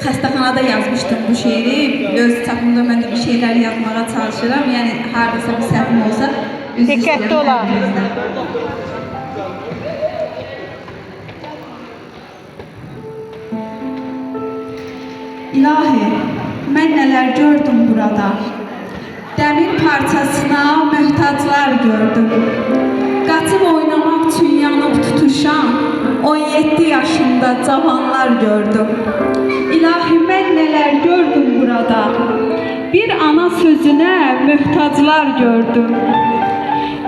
xəstəxanada yazmışdım bu şeiri. Öz çapımda mən də bir şeylər yazmağa çalışıram. Yəni hardasa bir səhvim olsa üzr istəyirəm. Diqqətli olaq. İlahi, mən nələr gördüm burada. Dəmir parçasına möhtaclar gördüm. Qaçıb oynamaq üçün yanıb tutuşan 17 yaşında cavanlar gördüm. İlahi, mən nələr gördüm burada. Bir ana sözünə möhtaclar gördüm.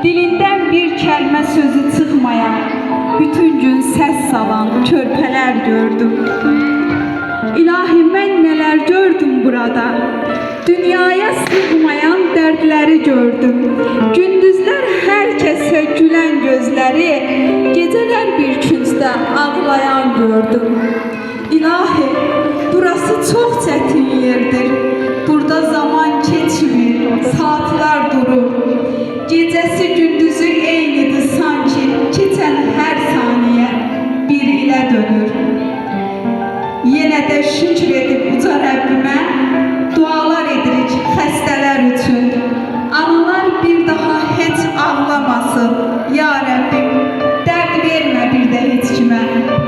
Dilindən bir kəlmə sözü çıxmayan, bütün gün səs salan körpələr gördüm. İlahi, mən nələr gördüm burada. Dünyaya sığmayan dərdləri gördüm. Gündüzlər hər kəsə gülən gözləri, gecələr bir küncdə ağlayan gördüm. İlahi, burası çox çətin yerdir. Burada zaman keçmir, saatlar durur. Gecəsi gündüzü eynidir sanki, keçən hər saniyə bir ilə dönür. Yenə də şükür edib uca Rəbbimə, dualar edirik xəstələr üçün. Analar bir daha heç ağlamasın, ya Rəbbim, dərd vermə bir də heç kimə.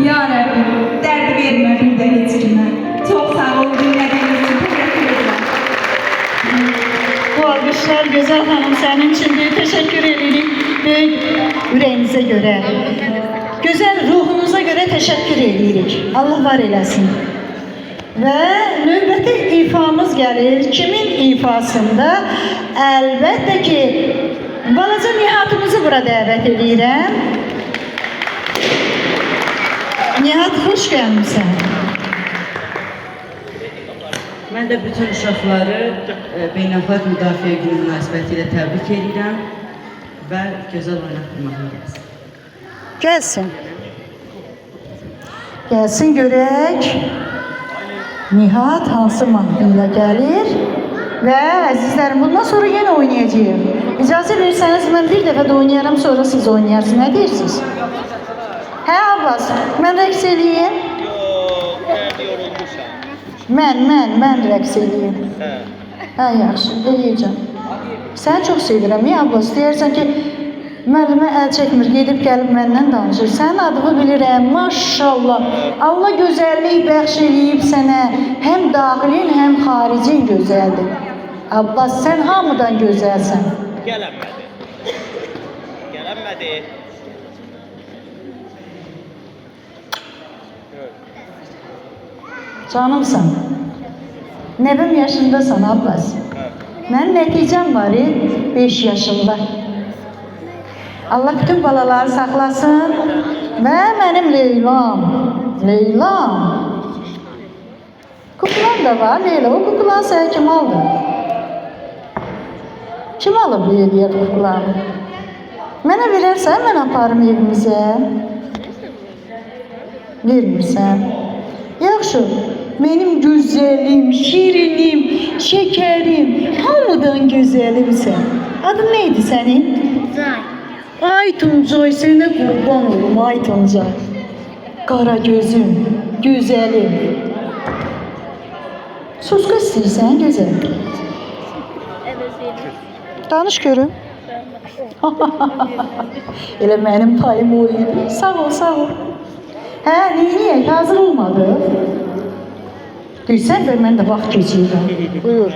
Ya Rəbbim, dərd vermə bir də heç kimə. Çox sağ ol, dinlədiyiniz üçün təşəkkür edirəm. Bu alqışlar Gözəl xanım sənin üçündür. Təşəkkür edirik böyük ürəyinizə görə. Gözəl ruhunuza görə təşəkkür edirik. Allah var eləsin. Və növbəti ifamız gəlir. Kimin ifasında? Əlbəttə ki, balaca Nihatımızı bura dəvət edirəm. Nihat, xoş gəlmişsən. Mən də bütün uşaqları Beynəlxalq Müdafiə Günü münasibətilə təbrik edirəm və gözəl oynatdırmağa gəlsin. Gəlsin. Gəlsin görək. Nihat hansı mahnı ilə gəlir? Və əzizlərim, bundan sonra yenə oynayacağıq. İcazə verirsəniz, mən bir dəfə də oynayaram, sonra siz oynayarsınız. Nə deyirsiniz? Hə, Abbas, mən rəqs eləyim. Mən rəqs eləyim. Hə, yaxşı, eləyəcəm. Səni çox sevirəm, ya Abbas. Deyərsən ki, müəllimə əl çəkmir, gedib gəlib məndən danışır. Sənin adını bilirəm, maşallah. Allah gözəllik bəxş eləyib sənə. Həm daxilin, həm xaricin gözəldir. Abbas, sən hamıdan gözəlsən. Gələnmədi. Canımsan. Nəvəm yaşındasan, Abbas. Mənim nəticəm var, 5 yaşında. Allah bütün balaları saxlasın və mənim Leylam. Kuklan da var, Leyla. O kuklan sənə kim aldı? Kim alıb bu hediyə kuklanı? Mənə verərsən, mən aparım evimizə. Vermirsən. Yaxşı, mənim gözəlim, şirinim, şəkərim, hamıdan gözəlimsən. Adın neydi sənin? Zay. Ay Tuncay, sənə qurban olum, ay Tuncay. Qara gözüm, gözəlim. Suska istəyirsən, gözəl. Danış görüm. Elə mənim payım o idi. Sağ ol, sağ ol. Hə, neyiniyək? Hazır olmadı. Deyirsən, mən də vaxt keçirəm. Buyur.